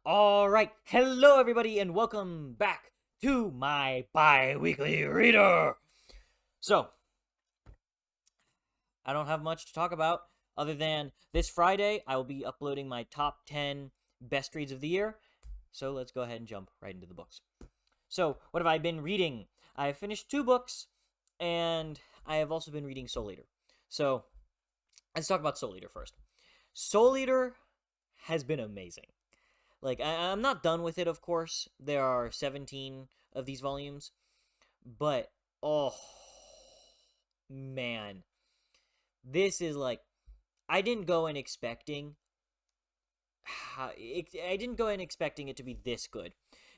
All right, hello everybody, and welcome back to my bi-weekly reader. So, I don't have much to talk about other than this Friday I will be uploading my top 10 best reads of the year. So, let's go ahead and jump right into the books. So, what have I been reading? I have finished 2 books, and I have also been reading Soul Eater. So, let's talk about Soul Eater first. Soul Eater has been amazing. Like, I'm not done with it, of course. There are 17 of these volumes. But, oh, man. This is like, I didn't go in expecting. I didn't go in expecting it to be this good.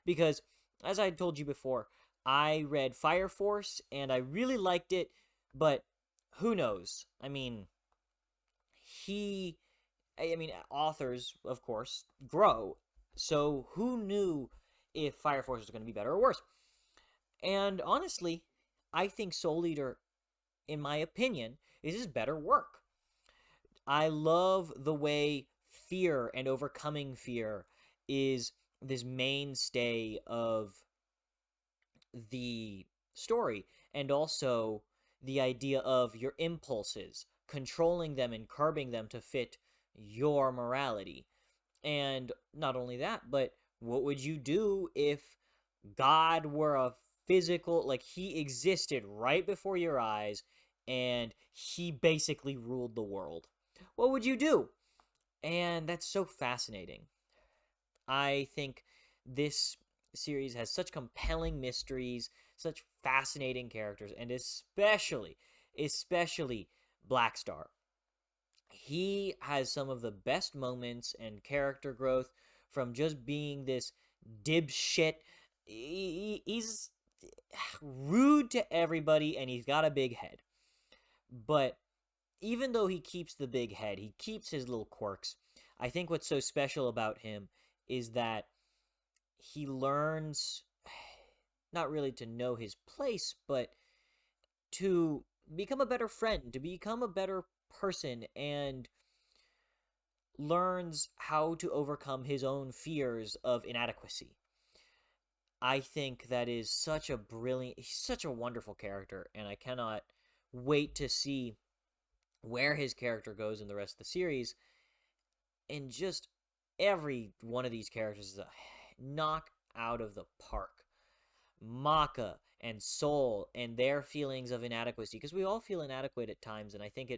Because, as I told you before, I read Fire Force and I really liked it. But, who knows? He. Authors, of course, grow. So who knew if Fire Force was going to be better or worse? And honestly, I think Soul Eater, in my opinion, is his better work. I love the way fear and overcoming fear is this mainstay of the story, and also the idea of your impulses, controlling them and curbing them to fit your morality. And not only that, but what would you do if God were a physical, like he existed right before your eyes and he basically ruled the world? What would you do? And that's so fascinating. I think this series has such compelling mysteries, such fascinating characters, and especially Black Star. He has some of the best moments and character growth from just being this dipshit. He's rude to everybody and he's got a big head. But even though he keeps the big head, he keeps his little quirks. I think what's so special about him is that he learns not really to know his place, but to become a better friend, to become a better person, and learns how to overcome his own fears of inadequacy. I think that is he's such a wonderful character, and I cannot wait to see where his character goes in the rest of the series. And just every one of these characters is a knock out of the park. Maka and Soul and their feelings of inadequacy, because we all feel inadequate at times, and I think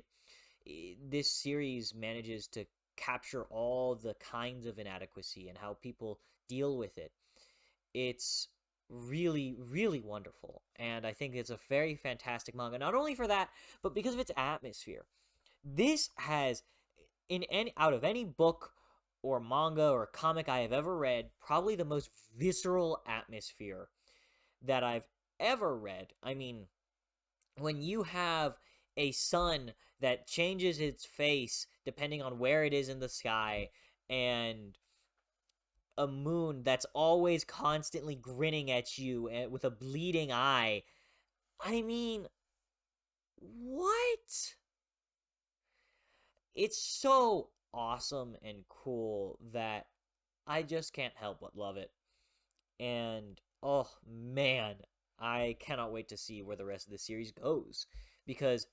this series manages to capture all the kinds of inadequacy and how people deal with it. It's really, really wonderful, and I think it's a very fantastic manga. Not only for that, but because of its atmosphere. This has, in any out of any book or manga or comic I have ever read, probably the most visceral atmosphere that I've ever read. I mean, when you have a sun that changes its face depending on where it is in the sky, and a moon that's always constantly grinning at you with a bleeding eye. I mean, what? It's so awesome and cool that I just can't help but love it. And oh man, I cannot wait to see where the rest of the series goes, because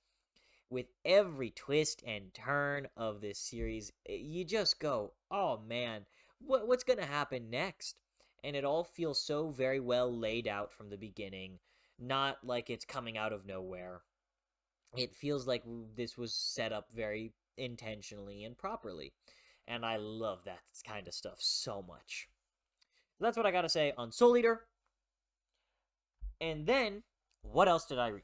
with every twist and turn of this series, you just go, oh man, what's going to happen next? And it all feels so very well laid out from the beginning, not like it's coming out of nowhere. It feels like this was set up very intentionally and properly. And I love that kind of stuff so much. So that's what I got to say on Soul Eater. And then, what else did I read?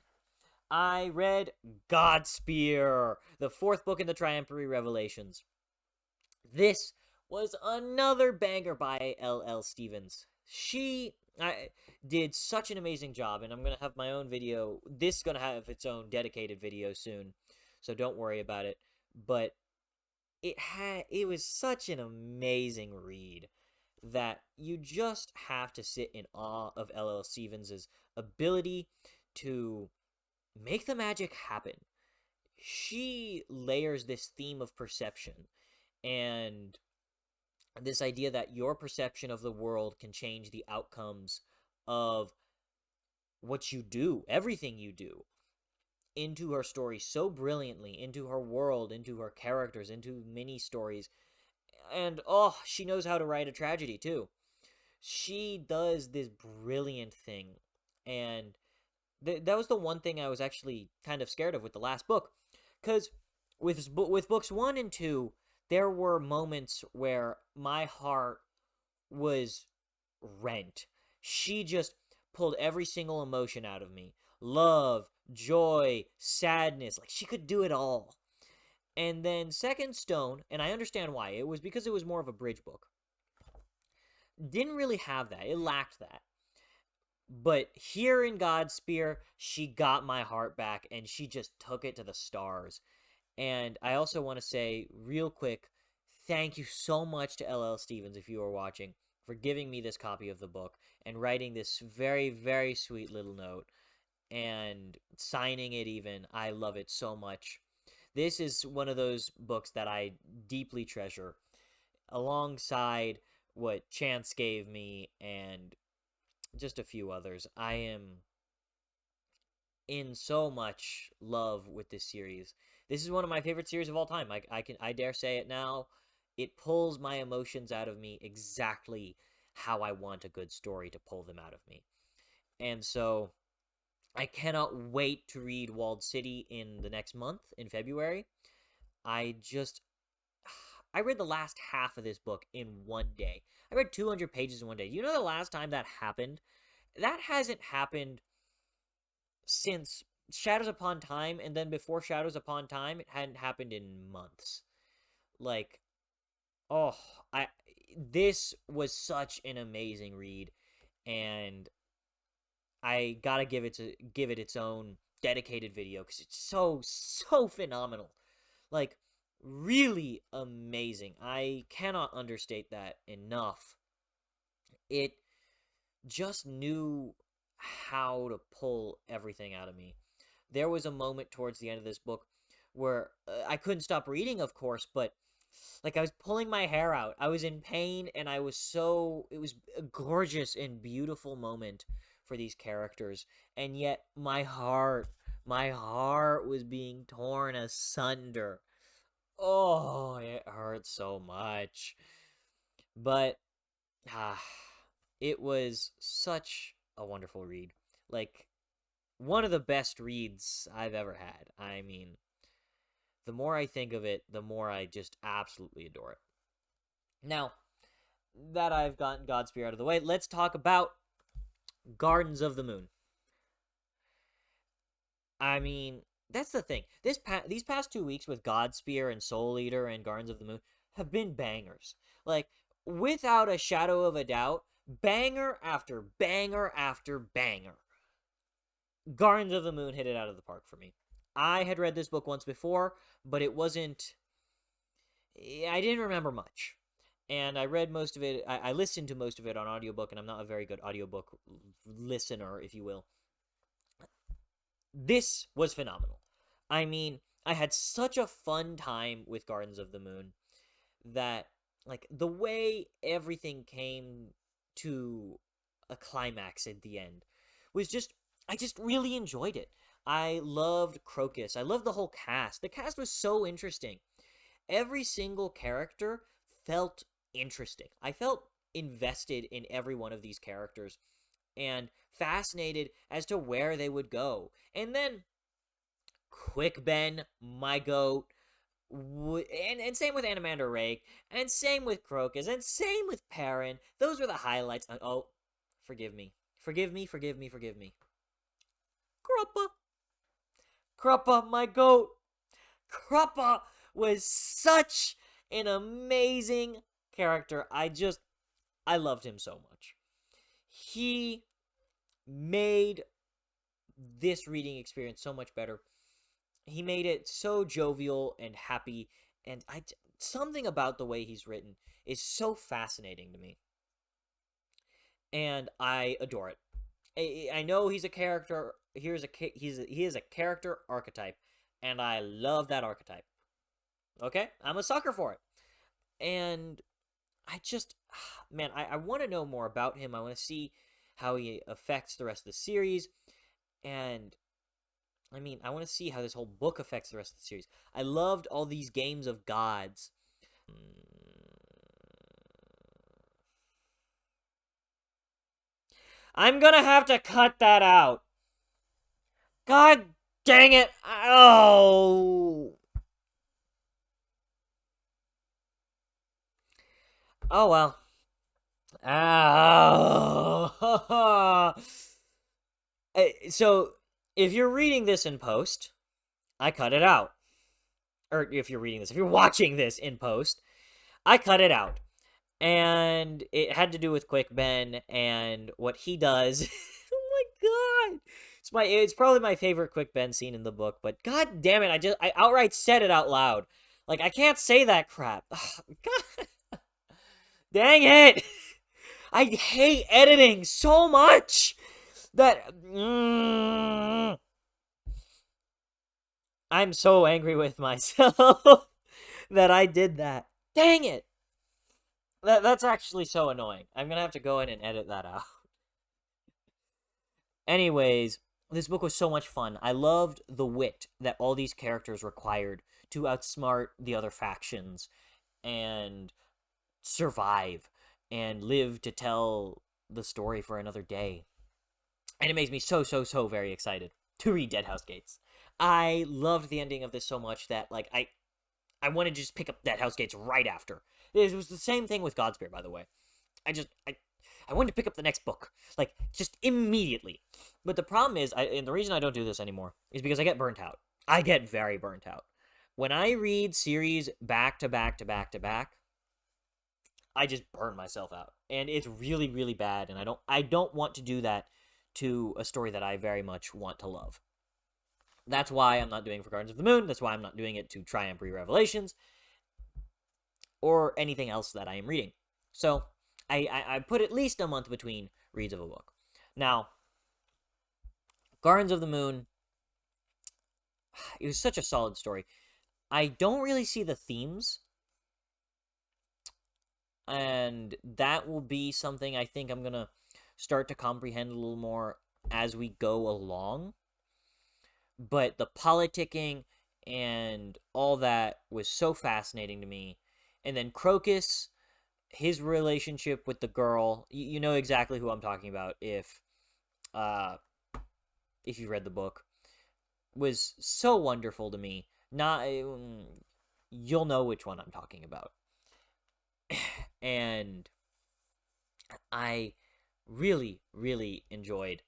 I read Godspear, the 4th book in the Triumphary Revelations. This was another banger by L.L. Stevens. She did such an amazing job, and I'm going to have my own video. This is going to have its own dedicated video soon, so don't worry about it. But it was such an amazing read that you just have to sit in awe of L.L. Stevens' ability to make the magic happen. She layers this theme of perception and this idea that your perception of the world can change the outcomes of what you do, everything you do, into her story so brilliantly, into her world, into her characters, into mini stories. And oh, she knows how to write a tragedy too. She does this brilliant thing. And that was the one thing I was actually kind of scared of with the last book. Because with books 1 and 2, there were moments where my heart was rent. She just pulled every single emotion out of me. Love, joy, sadness. Like, she could do it all. And then Second Stone, and I understand why. It was because it was more of a bridge book. Didn't really have that. It lacked that. But here in God's Spear, she got my heart back, and she just took it to the stars. And I also want to say, real quick, thank you so much to LL Stevens, if you are watching, for giving me this copy of the book and writing this very, very sweet little note and signing it even. I love it so much. This is one of those books that I deeply treasure, alongside what Chance gave me and just a few others. I am in so much love with this series. This is one of my favorite series of all time. I dare say it now. It pulls my emotions out of me exactly how I want a good story to pull them out of me. And so I cannot wait to read Walled City in the next month, in February. I just I read the last half of this book in one day. I read 200 pages in one day. You know the last time that happened? That hasn't happened since Shadows Upon Time, and then before Shadows Upon Time, it hadn't happened in months. Like, oh, I this was such an amazing read, and I gotta give it its own dedicated video because it's so phenomenal. Like, really amazing. I cannot understate that enough. It just knew how to pull everything out of me. There was a moment towards the end of this book where I couldn't stop reading, of course, but like I was pulling my hair out. I was in pain, and I was so it was a gorgeous and beautiful moment for these characters, and yet my heart was being torn asunder. Oh, it hurt so much. But ah, it was such a wonderful read. Like, one of the best reads I've ever had. I mean, the more I think of it, the more I just absolutely adore it. Now, that I've gotten Godspear out of the way, let's talk about Gardens of the Moon. I mean, that's the thing. These past 2 weeks with Godspear and Soul Eater and Gardens of the Moon have been bangers. Like, without a shadow of a doubt, banger after banger after banger. Gardens of the Moon hit it out of the park for me. I had read this book once before, but it wasn't. I didn't remember much. And I read most of it. I listened to most of it on audiobook, and I'm not a very good audiobook listener, if you will. This was phenomenal. I mean, I had such a fun time with Gardens of the Moon that, like, the way everything came to a climax at the end was just, I just really enjoyed it. I loved Crocus. I loved the whole cast. The cast was so interesting. Every single character felt interesting. I felt invested in every one of these characters and fascinated as to where they would go. And then Quick Ben, my goat, and same with Animander Rake, and same with Crocus, and same with Perrin. Those were the highlights. Oh, forgive me. Forgive me, forgive me, forgive me. Cruppa. Cruppa, my goat. Cruppa was such an amazing character. I loved him so much. He made this reading experience so much better. He made it so jovial and happy, and something about the way he's written is so fascinating to me, and I adore it. I know he's a character. He is a character archetype, and I love that archetype. Okay, I'm a sucker for it, and I just, man, I want to know more about him. I want to see how he affects the rest of the series. And I mean, I want to see how this whole book affects the rest of the series. I loved all these games of gods. I'm gonna have to cut that out. God dang it. Oh. Oh well. Oh. So, if you're reading this in post, I cut it out. Or if you're watching this in post, I cut it out. And it had to do with Quick Ben and what he does. Oh my god. It's probably my favorite Quick Ben scene in the book, but god damn it, I outright said it out loud. Like, I can't say that crap. God. Dang it. I hate editing so much that I'm so angry with myself that I did that. Dang it. That's actually so annoying. I'm gonna have to go in and edit that out. Anyways, this book was so much fun. I loved the wit that all these characters required to outsmart the other factions and survive and live to tell the story for another day. And it makes me so very excited to read Deadhouse Gates. I loved the ending of this so much that, like, I wanted to just pick up Deadhouse Gates right after. It was the same thing with Godspear, by the way. I wanted to pick up the next book, like, just immediately. But the problem is, and the reason I don't do this anymore is because I get burnt out. I get very burnt out. When I read series back to back to back to back, I just burn myself out. And it's really bad, and I don't want to do that to a story that I very much want to love. That's why I'm not doing it for Gardens of the Moon. That's why I'm not doing it to Triumph Revelations or anything else that I am reading. So I put at least a month between reads of a book. Now, Gardens of the Moon, it was such a solid story. I don't really see the themes, and that will be something I think I'm going to start to comprehend a little more as we go along. But the politicking and all that was so fascinating to me. And then Crocus, his relationship with the girl, you know exactly who I'm talking about if you read the book, was so wonderful to me. You'll know which one I'm talking about. And I really enjoyed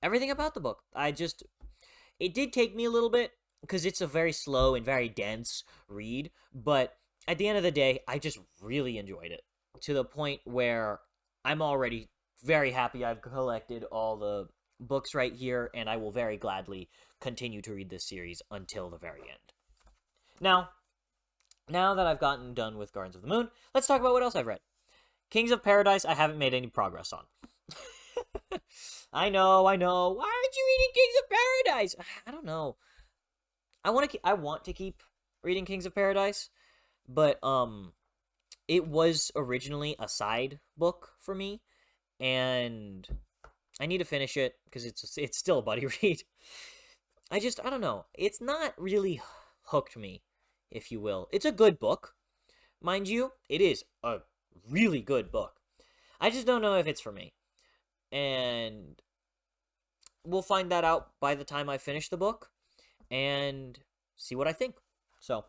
everything about the book. It did take me a little bit because it's a very slow and very dense read, but at the end of the day, I just really enjoyed it to the point where I'm already very happy I've collected all the books right here, and I will very gladly continue to read this series until the very end. Now that I've gotten done with Gardens of the Moon, let's talk about what else I've read. Kings of Paradise, I haven't made any progress on. I know. Why aren't you reading Kings of Paradise? I don't know. I want to keep reading Kings of Paradise, but it was originally a side book for me, and I need to finish it because it's still a buddy read. I don't know. It's not really hooked me, if you will. It's a good book. Mind you, it is a really good book. I just don't know if it's for me. And we'll find that out by the time I finish the book and see what I think. So,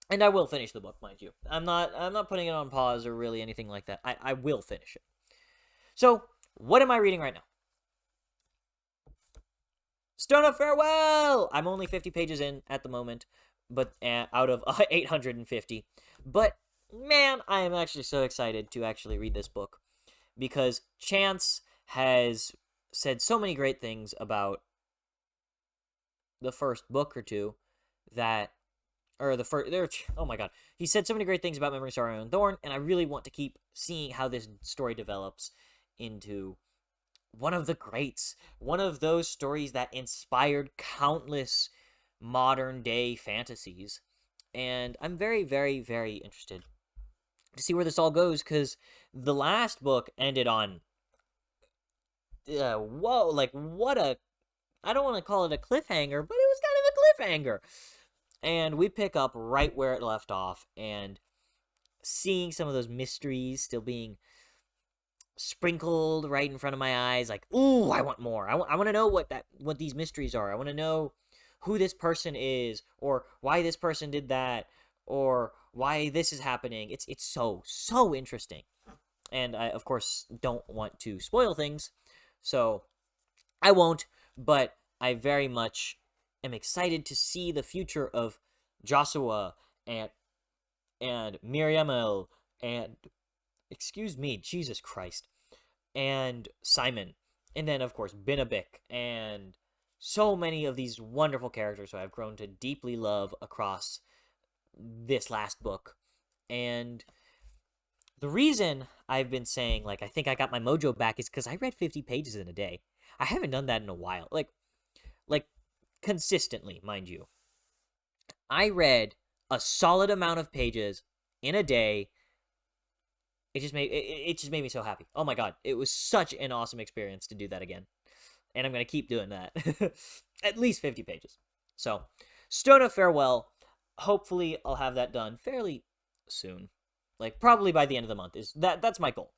and I will finish the book, mind you. I'm not putting it on pause or really anything like that. I will finish it. So, what am I reading right now? Stone of Farewell! I'm only 50 pages in at the moment, but out of 850. But, man, I am actually so excited to actually read this book because Chance has said so many great things about the first book or two oh my god, he said so many great things about Memory, Sorrow, and Thorn, and I really want to keep seeing how this story develops into one of the greats, one of those stories that inspired countless modern day fantasies, and I'm very interested to see where this all goes, because the last book ended on whoa, like what a, I don't want to call it a cliffhanger, but it was kind of a cliffhanger. And we pick up right where it left off, and seeing some of those mysteries still being sprinkled right in front of my eyes, like, ooh, I want more. I want to know what these mysteries are. I want to know who this person is, or why this person did that, or why this is happening. It's so interesting. And I, of course, don't want to spoil things, so I won't, but I very much am excited to see the future of Joshua and Miriamel and, excuse me, Jesus Christ, and Simon, and then of course Binabik, and so many of these wonderful characters who I've grown to deeply love across this last book. And the reason I've been saying, like, I think I got my mojo back is because I read 50 pages in a day. I haven't done that in a while. Like consistently, mind you. I read a solid amount of pages in a day. It just made me so happy. Oh my god, it was such an awesome experience to do that again. And I'm going to keep doing that. At least 50 pages. So, Stone of Farewell. Hopefully I'll have that done fairly soon. Like, probably by the end of the month. That's my goal.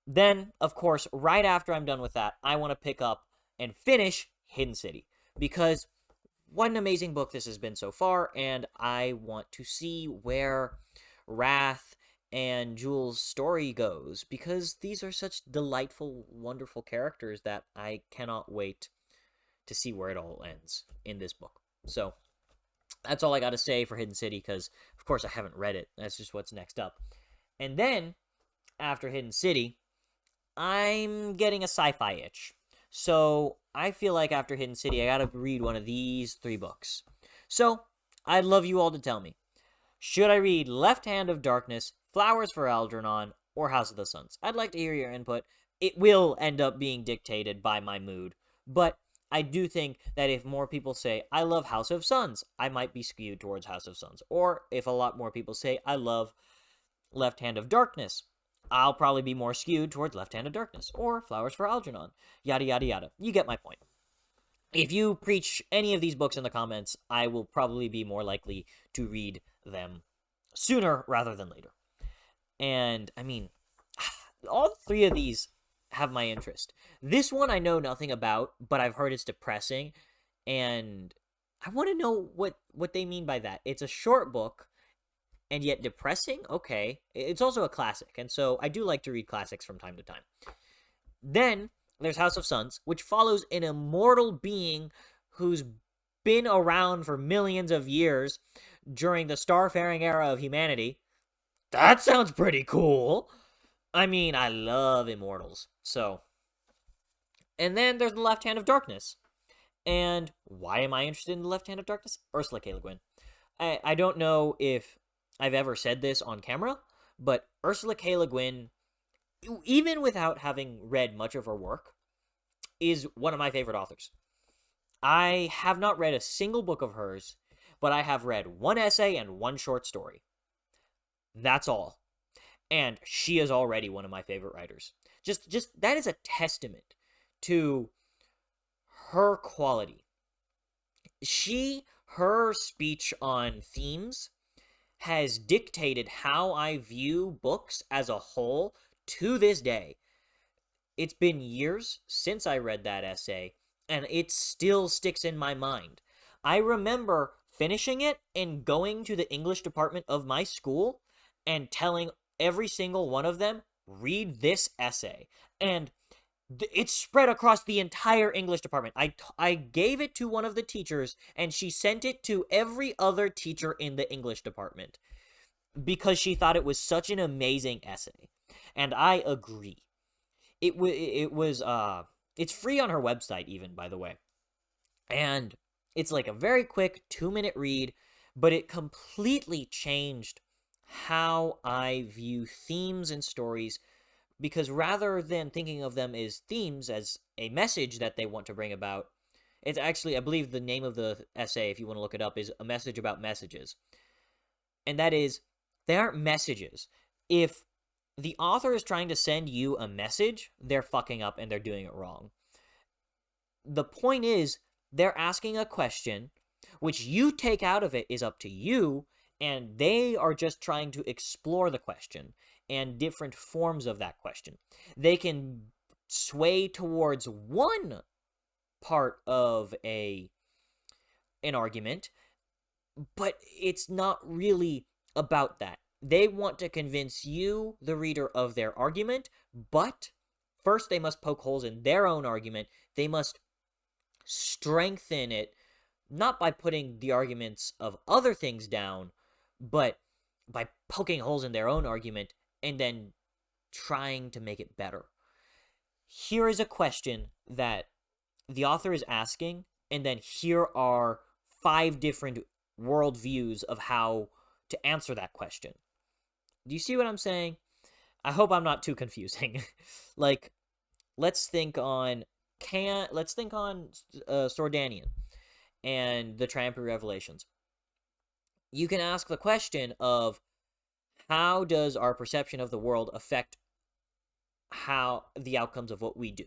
Then, of course, right after I'm done with that, I want to pick up and finish Hidden City. Because what an amazing book this has been so far, and I want to see where Wrath and Jules' story goes, because these are such delightful, wonderful characters that I cannot wait to see where it all ends in this book. So, that's all I got to say for Hidden City, because, of course, I haven't read it. That's just what's next up. And then, after Hidden City, I'm getting a sci-fi itch. So, I feel like after Hidden City, I gotta read one of these 3 books. So, I'd love you all to tell me. Should I read Left Hand of Darkness, Flowers for Algernon, or House of the Suns? I'd like to hear your input. It will end up being dictated by my mood, but I do think that if more people say, I love House of Suns, I might be skewed towards House of Suns. Or if a lot more people say, I love Left Hand of Darkness, I'll probably be more skewed towards Left Hand of Darkness, or Flowers for Algernon, yada yada yada. You get my point. If you preach any of these books in the comments, I will probably be more likely to read them sooner rather than later. And, I mean, all 3 of these have my interest. This one I know nothing about, but I've heard it's depressing, and I want to know what they mean by that. It's a short book, and yet depressing? Okay. It's also a classic, and so I do like to read classics from time to time. Then, there's House of Suns, which follows an immortal being who's been around for millions of years during the starfaring era of humanity. That sounds pretty cool. I mean, I love immortals. So, and then there's the Left Hand of Darkness. And why am I interested in the Left Hand of Darkness? Ursula K. LeGuin. I don't know if I've ever said this on camera, but Ursula K. Le Guin, even without having read much of her work, is one of my favorite authors. I have not read a single book of hers, but I have read 1 essay and 1 short story. That's all. And she is already one of my favorite writers. Just that is a testament to her quality. Her speech on themes has dictated how I view books as a whole to this day. It's been years since I read that essay, and it still sticks in my mind. I remember finishing it and going to the English department of my school and telling every single one of them, read this essay. And it's spread across the entire English department. I gave it to one of the teachers, and she sent it to every other teacher in the English department because she thought it was such an amazing essay. And I agree. It's free on her website even, by the way. And it's like a very quick 2-minute read, but it completely changed how I view themes and stories, because rather than thinking of them as themes, as a message that they want to bring about, it's actually, I believe the name of the essay, if you want to look it up, is A Message About Messages. And that is, they aren't messages. If the author is trying to send you a message, they're fucking up and they're doing it wrong. The point is, they're asking a question, which you take out of it is up to you, and they are just trying to explore the question and different forms of that question. They can sway towards one part of an argument, but it's not really about that. They want to convince you, the reader, of their argument, but first they must poke holes in their own argument. They must strengthen it, not by putting the arguments of other things down, but by poking holes in their own argument and then trying to make it better. Here is a question that the author is asking, and then here are 5 different worldviews of how to answer that question. Do you see what I'm saying? I hope I'm not too confusing. Like, let's think on Sordanian and the Triumphant Revelations. You can ask the question of, how does our perception of the world affect how the outcomes of what we do?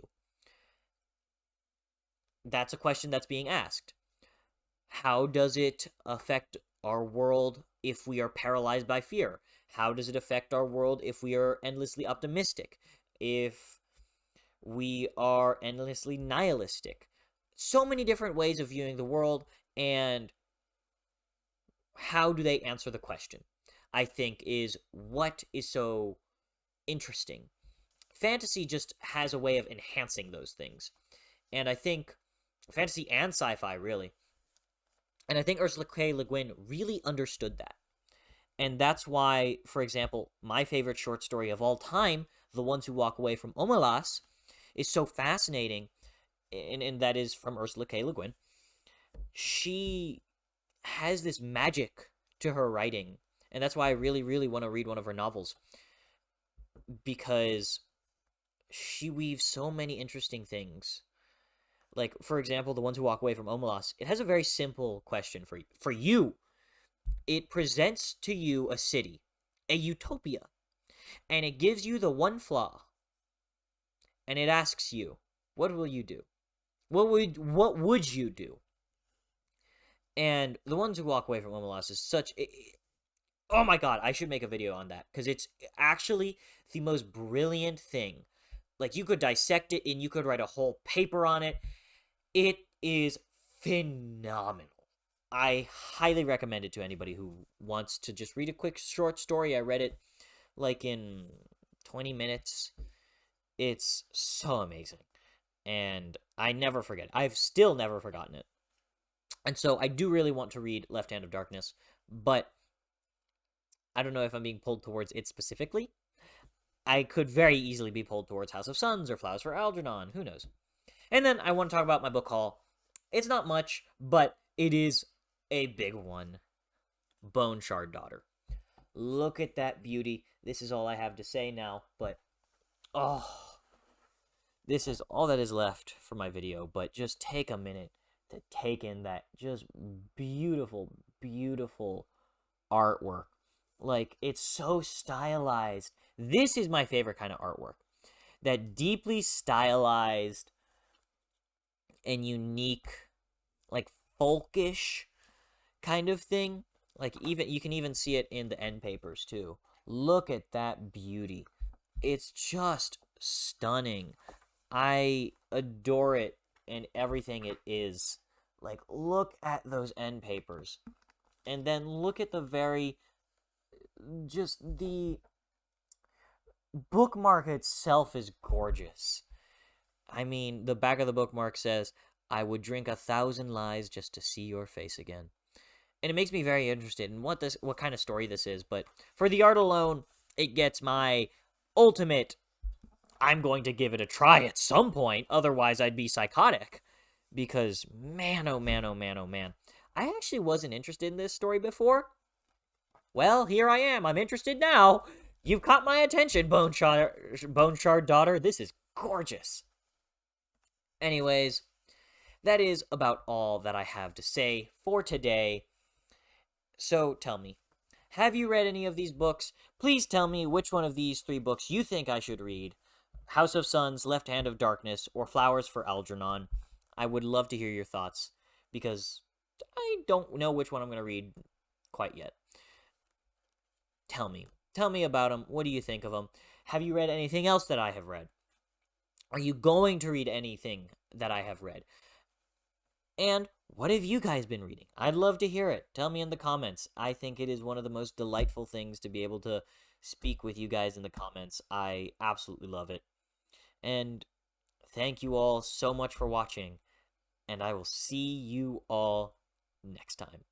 That's a question that's being asked. How does it affect our world if we are paralyzed by fear? How does it affect our world if we are endlessly optimistic? If we are endlessly nihilistic? So many different ways of viewing the world, and how do they answer the question, I think, is what is so interesting. Fantasy just has a way of enhancing those things. And I think fantasy and sci-fi, really. And I think Ursula K. LeGuin really understood that. And that's why, for example, my favorite short story of all time, The Ones Who Walk Away from Omelas, is so fascinating, and that is from Ursula K. Le Guin. She has this magic to her writing, and that's why I really, really want to read one of her novels, because she weaves so many interesting things. Like, for example, The Ones Who Walk Away from Omelas, it has a very simple question for you. It presents to you a city, a utopia, and it gives you the one flaw, and it asks you, what will you do? What would you do? And The Ones Who Walk Away from Omelas is such oh my god, I should make a video on that, because it's actually the most brilliant thing. Like, you could dissect it and you could write a whole paper on it. It is phenomenal. I highly recommend it to anybody who wants to just read a quick short story. I read it like in 20 minutes. It's so amazing. And I never forget it. I've still never forgotten it. And so I do really want to read Left Hand of Darkness, but I don't know if I'm being pulled towards it specifically. I could very easily be pulled towards House of Suns or Flowers for Algernon. Who knows? And then I want to talk about my book haul. It's not much, but it is a big one. Bone Shard Daughter. Look at that beauty. This is all I have to say now, but this is all that is left for my video. But just take a minute to take in that just beautiful, beautiful artwork. Like, it's so stylized. This is my favorite kind of artwork. That deeply stylized and unique, like, folkish kind of thing. Like, even you can even see it in the end papers too. Look at that beauty. It's just stunning. I adore it and everything it is. Like, look at those end papers. And then look at the bookmark itself is gorgeous. I mean, the back of the bookmark says, "I would drink 1,000 lies just to see your face again." And it makes me very interested in what kind of story this is. But for the art alone, it gets my ultimate, I'm going to give it a try at some point, otherwise I'd be psychotic. Because, man, oh man, oh man, oh man. I actually wasn't interested in this story before. Well, here I am. I'm interested now. You've caught my attention, Bone Shard Daughter. This is gorgeous. Anyways, that is about all that I have to say for today. So tell me, Have you read any of these books? Please tell me which one of these 3 books you think I should read. House of Suns, Left Hand of Darkness, or Flowers for Algernon. I would love to hear your thoughts, because I don't know which one I'm going to read quite yet. Tell me. Tell me about them. What do you think of them? Have you read anything else that I have read? Are you going to read anything that I have read? And what have you guys been reading? I'd love to hear it. Tell me in the comments. I think it is one of the most delightful things to be able to speak with you guys in the comments. I absolutely love it. And thank you all so much for watching, and I will see you all next time.